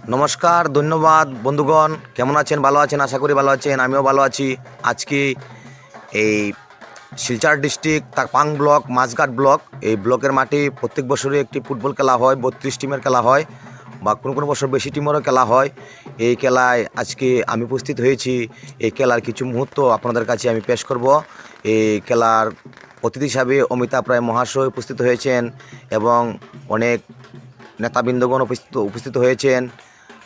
নমস্কার, ধন্যবাদ বন্ধুগণ। কেমন আছেন? ভালো আছেন? আশা করি ভালো আছেন। আমিও ভালো আছি। আজকে এই শিলচর ডিস্ট্রিক্ট তারপাং ব্লক, মাঝঘাট ব্লক, এই ব্লকের মাঠে প্রত্যেক বছরই একটি ফুটবল খেলা হয়। 32 টিমের খেলা হয়, বা কোনো কোনো বছর বেশি টিমেরও খেলা হয়। এই খেলায় আজকে আমি উপস্থিত হয়েছি। এই খেলার কিছু মুহূর্ত আপনাদের কাছে আমি পেশ করব। এই খেলার অতিথি হিসাবে অমিতাভ রায় মহাশয় উপস্থিত হয়েছেন এবং অনেক নেতাবৃন্দগণ উপস্থিত হয়েছেন।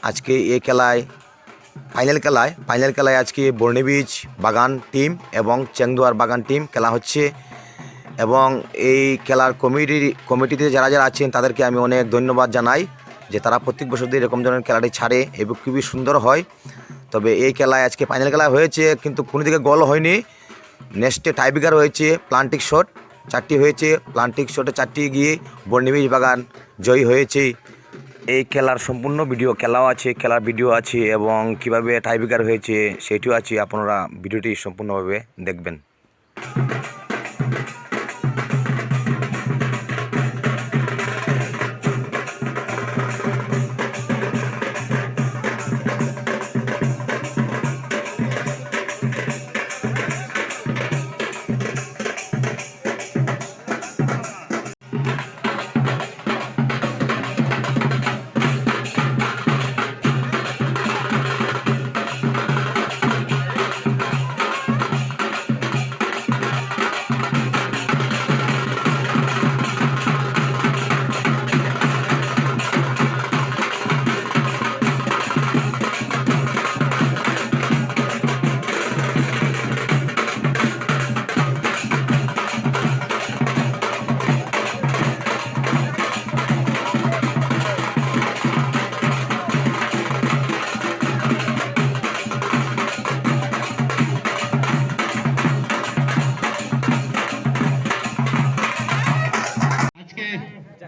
আজকে এই খেলায় ফাইনাল খেলায় আজকে বর্ণিবীজ বাগান টিম এবং চেংদুয়ার বাগান টিম খেলা হচ্ছে। এবং এই খেলার কমিটিতে যারা যারা আছেন তাদেরকে আমি অনেক ধন্যবাদ জানাই যে তারা প্রত্যেক বছর দিয়ে এরকম ধরনের খেলাটি ছাড়ে এবং খুবই সুন্দর হয়। তবে এই খেলায় আজকে ফাইনাল খেলা হয়েছে, কিন্তু কোনো দিকে গোল হয়নি। নেক্সটে টাইব্রেকার হয়েছে, প্লান্টিক শট 4টি হয়েছে। প্লান্টিক শটে 4টি গিয়ে বর্ণিবীজ বাগান জয়ী হয়েছে। এই খেলার সম্পূর্ণ ভিডিও, খেলাও আছে, খেলার ভিডিও আছে এবং কিভাবে টাইব্রেকার হয়েছে সেটিও আছে। আপনারা ভিডিওটি সম্পূর্ণভাবে দেখবেন।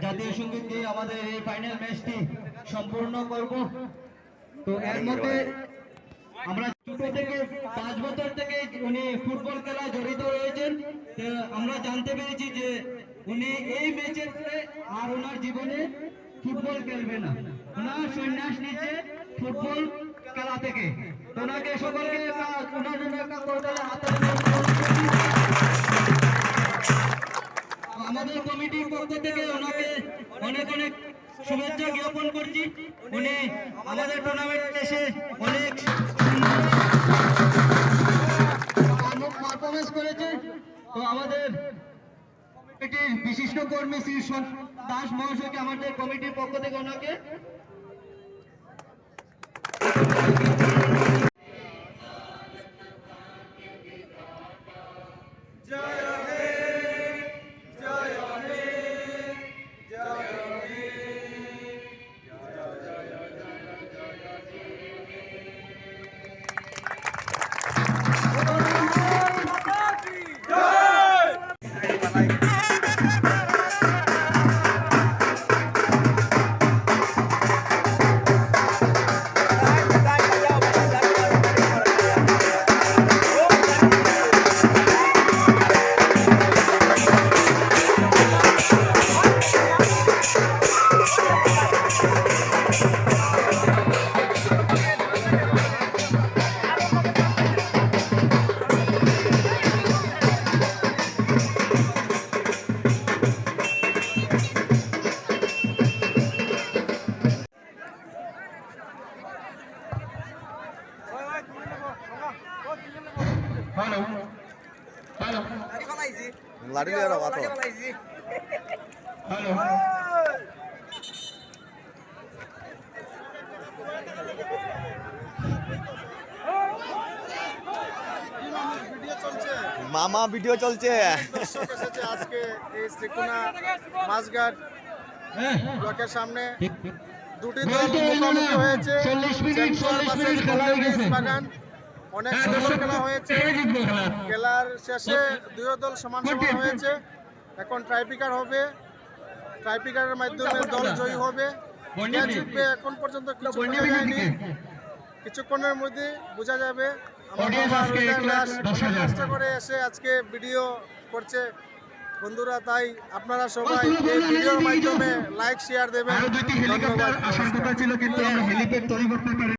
জাতীয় সঙ্গীত দিয়ে আমাদের এই ফাইনাল ম্যাচটি সম্পূর্ণ করব। তো এর মধ্যে আমরা ছোট থেকে 5 বছর থেকে উনি ফুটবল খেলা জড়িত রয়েছেন। তো আমরা জানতে পেরেছি যে উনি এই ম্যাচের পরে আর ওনার জীবনে ফুটবল খেলবে না। ওনার সন্ন্যাস নিচ্ছে ফুটবল খেলা থেকে। তো ওনাকে সকলকে ওনার জন্য একটা করতালে হাতে আমাদের কমিটির পক্ষ থেকে ওনাকে অনেক অনেক শুভেচ্ছা জ্ঞাপন করছি। উনি আমাদের টুর্নামেন্টে এসে অনেক পারফরমেন্স করেছে। তো আমাদের কমিটির বিশিষ্ট কর্মী শ্রী দাস মহাশয়কে আমাদের কমিটির পক্ষ থেকে ওনাকে লাড়ি লিয়ে রাখো তো। হ্যালো মামা ভিডিও চলছে। দর্শক এসেছে আজকে এই শ্রীকুনা মাঝঘাট ব্লকের সামনে। দুটি দল মুখোমুখি হয়েছে। চেংদুয়ার ভার্সেস বর্ণিবীজ বাগান। অনেক সুন্দর খেলা হয়েছে। খেলার শেষে দুই দল সমান সমান হয়েছে। এখন ট্রাইব্রেকার হবে। ট্রাইব্রেকারের মাধ্যমে দল জয়ী হবে। কে জিতবে এখন পর্যন্ত কিছু বোঝা যায়নি। কিছুক্ষণের মধ্যে বোঝা যাবে। আমার কষ্ট করে এসে আজকে ভিডিও করছে। বন্ধুরা, তাই আপনারা সবাই এই ভিডিওর মাধ্যমে লাইক শেয়ার দেবেন। আরো দুটি হেলিকপ্টার ধন্যবাদ। আসার কথা ছিল, কিন্তু আমরা হেলিপ্যাড তৈরি করতে পারি।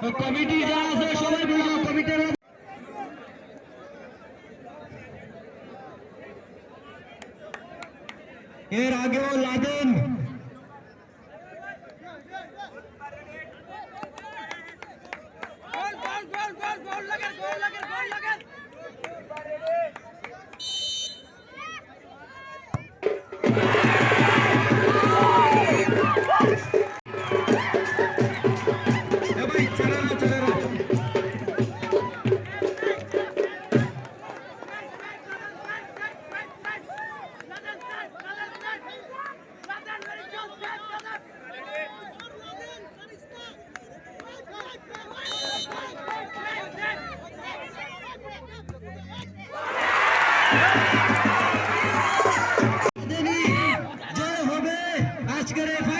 তো কমিটি যারা আছে সবাই বলবো, কমিটির এর আগেও লাদেন জয় হবে আজকের এই